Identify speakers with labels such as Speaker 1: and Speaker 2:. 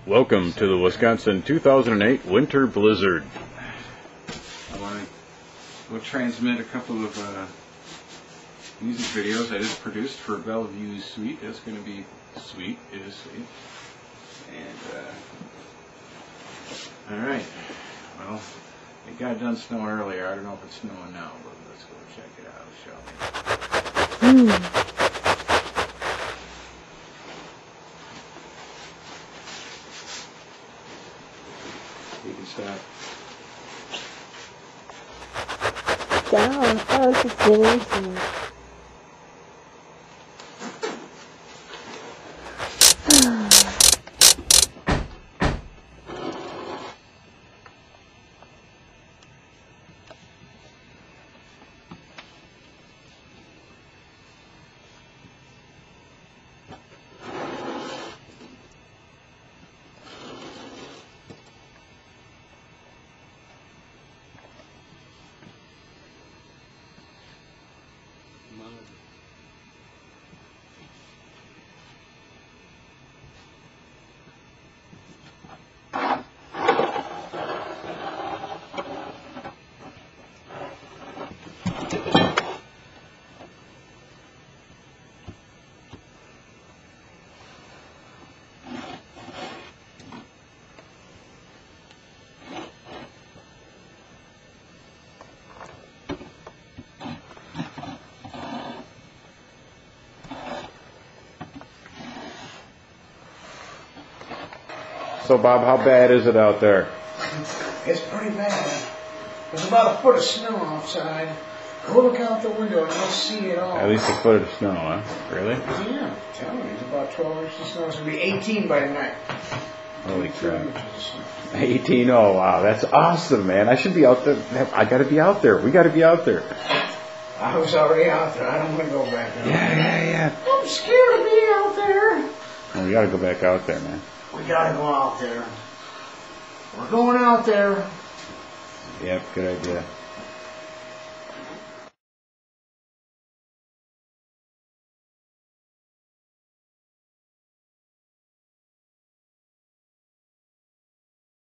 Speaker 1: Welcome to the Wisconsin 2008 winter blizzard.
Speaker 2: I want to go transmit a couple of music videos I just produced for Bellevue Suite. It's going to be sweet. It is sweet. And, alright. Well, it got done snowing earlier. I don't know if it's snowing now, but let's go check it out, shall we? You can stop.
Speaker 3: Down. Oh, it's just amazing.
Speaker 1: So, Bob, how bad is it out there?
Speaker 4: It's pretty bad. There's about a foot of snow outside. Go look out the window and you'll see it all.
Speaker 1: At least a foot of snow, huh? Really?
Speaker 4: Yeah, I'm telling you, it's about 12 inches of snow. It's going to be 18 by night.
Speaker 1: Holy crap. 18, oh wow, that's awesome, man. I should be out there. I gotta be out there. We gotta be out there.
Speaker 4: I was already out there. I don't want to go back out there.
Speaker 1: Yeah.
Speaker 4: I'm scared to be out there.
Speaker 1: Well, we gotta go back out there, man.
Speaker 4: We gotta go out there. We're going out there.
Speaker 1: Yep, good idea.